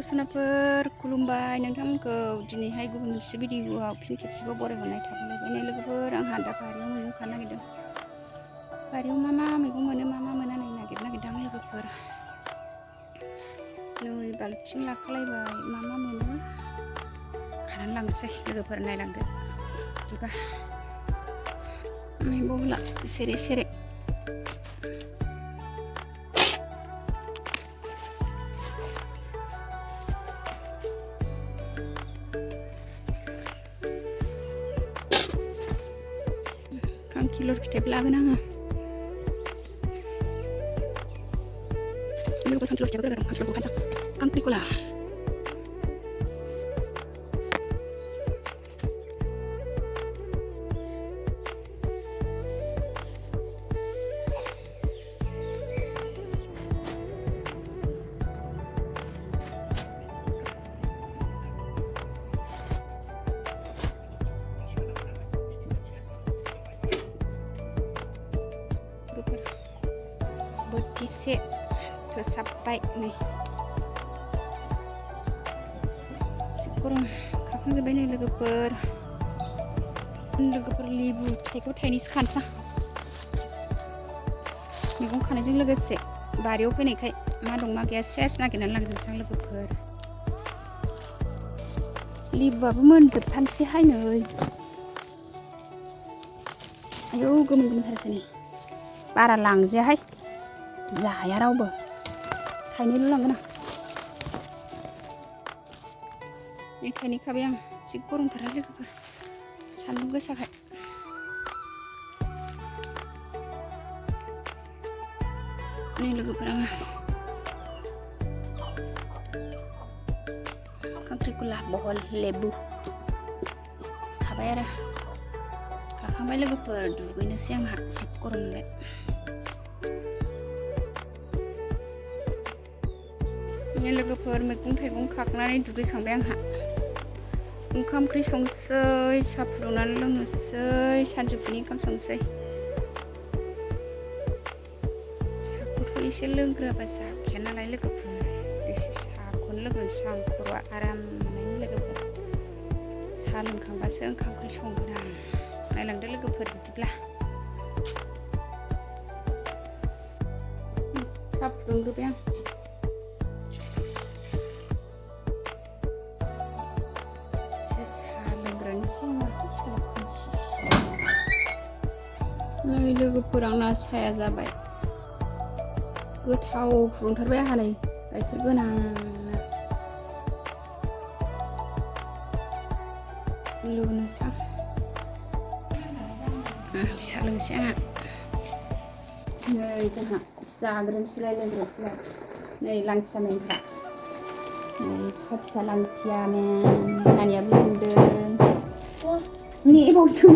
हेल' सोनाफोर खुलुमबाय नोंथांमोनखौ दिनैहाय गुबुन मोनसे भिडिअआव फिन खेबसेबाव बरायहरनाय थाबाय लोगोफोर आंहा दा बारियाव मैगं खानो नागिरदों। बारियाव मा मा मैगं मोनो मा मा मोना नै नागिरदां लोगोफोर। नै बाल्थिं लाखालायबाय मा मा मोनो खानानै लांसै लोगोफोर नायलांदो। बिदिबा बहला सेरे सेरे खांखिलर फिथाइबो लागोन आङो। खांखिलर फिथाइबो गोरा खांखिलरखौ खानसां खांख्रिखला बोथिसे थोसाबबाय नै गरम खाखांजोब्बाय नै लोगोफोर लेबु फिथाइखौ थाइनैसो खानसां मैगं खानायजों लोगोसे बारियाव फैनायखाय मा दं मा गैया सेस नागिरनानै लांजोबसां लोगोफोर। लेबुआबो मोनजोबथारसैहाय नै आयौ गोमोन गोमोनथारसै नै बारा लांजायाहाय जाया रावबो थाइनैल' लांगोन आं। नै थाइनै खाबाय आं जि गरमथारहाय लोगोफोर सान्दुं गोसाखाय। नै लोगोफोर आङो खांख्रिखला बहल लेबु खाबाय आरो खाखांबाय लोगोफोर दुगैनोसै आंहा जि गरम मोनबाय। लोगोफोर मैगं थाइगं खाखांनानै दुगैखांबाय आंहा ओंखाम ओंख्रि संसै साहा फुदुंनानै लोंनोसै सानजौफुनि ओंखाम संसै। साहाखौथ' एसे लोंग्रोआबा जाखाया नालाय लोगोफोर एसे साहाखौनो लोंनोसै आं खर'आ आराम मोननायनि लोगोफोर। साहा लोंखांबासो ओंखाम ओंख्रि संगोन आं नायलांदो लोगोफोर बिदिब्ला। साहा फुदुंग्रोबाय आं नै लोगोफोर आंना साया जाबाय गोथाव फुदुंथारबाय आंहा नै गाइखेर गोनां लुनोसै साहा लोंसै आंहा नै जोंहा जाग्रोनोसैलाय लोंग्रोनोसैलाय नै लांथिया मैगंफ्रा नै फिसा फिसा लांथियानो नानियाबो लोंदों नेबावसो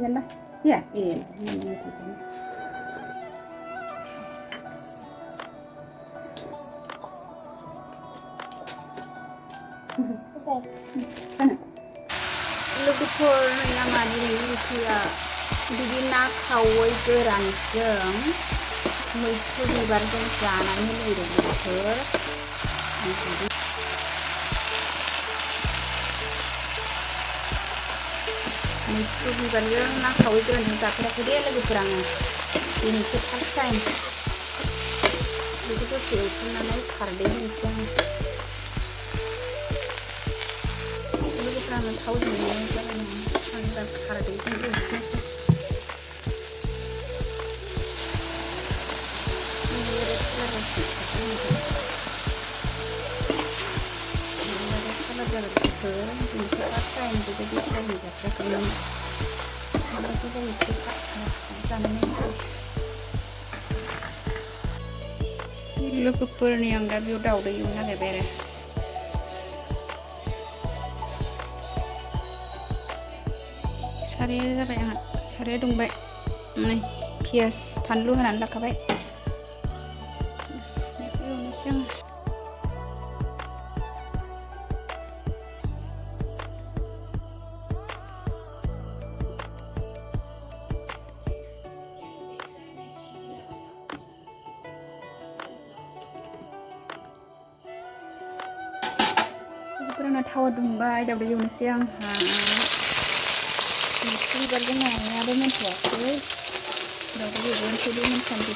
जानला जाया ए लोगोफोर नै आंहा दिनैनि ओंख्रिया बिदि ना खावै गोरानजों मैथ्रु बिबारजों जानानै लुबैदों लोगोफोर। मैथ्रु बिबारजों ना खावै गोरानजों जाफेराखै दे लोगोफोर आङो दिनैसो फार्स्ट टाइम। बेखौ दसे एवखांनानै खारदै होनोसै आङो लोगोफोर आङो थावजों एवनाय जाबाय नङा आं दा खारदैजों एवनोसै। फार्स्ट टाइम बेबायदि स्टाइलनि जाफेराखैमोन माबायदि जायो टेस्टआ जानानै लोगोफोरनि आं दा बेयाव दावदै एवनो नागिरबाय आरो साराया जाबाय आंहा साराया दुंबाय नै पियास फानलु होनानै लाखाबाय बेखौ एवनोसै आङो। थावा दुंबाय दावदै एवनोसै आंहा ओंख्रि बिबारजों नायाबो मोनथ'वाखै दावदै एवनोसैबो मोनसान्दि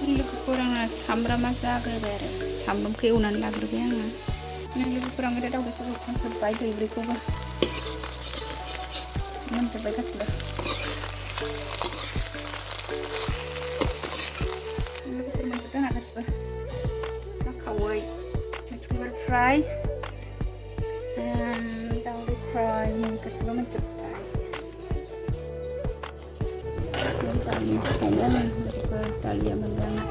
लोगोफोर आंना सामब्रामा जाग्रोबाय आरो सामब्रामखौ एवनानै लाग्रोबाय आङो लोगोफोर आं दा दावदैखौ एवखांजोब्बाय दैब्रैखौबो मोनजोब्बाय गासिबो लोगोफोर मोनजोबदों आंना गासिबो खावै बिबार फ्राय दावदै फ्राय गासिबो मोनजोब्बाय दालि सङो लोगोफोर दालिया मोनबाय आंना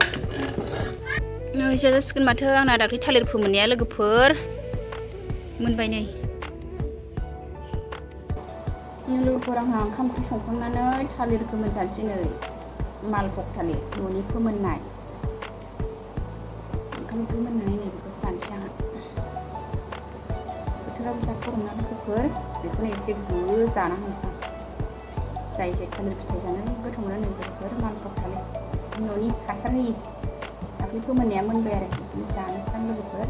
जाजासिगोन माथो आंना दाख्लै थालिर फोमोननाया लोगोफोर मोनबाय नै लोगोफोर आंहा ओंखाम ओंख्रि संखांनानै थालिर फोमोनथारसै नै मालभग थालिर न'नि फोमोननाय ओंखाम ओंख्रि मोननानै नै बेखौ जानोसै आंहा बोथोराबो जा गरम ना लोगोफोर बेखौनो एसे जाना होनोसै जाय थालिर फिथाइ जानो गोथाव मोनो नै लोगोफोर मालभग थालिर न'नि हासार होयि दाख्लै फोमोननाया मोनबाय आरो बेखौनो जानोसै लोगोफोर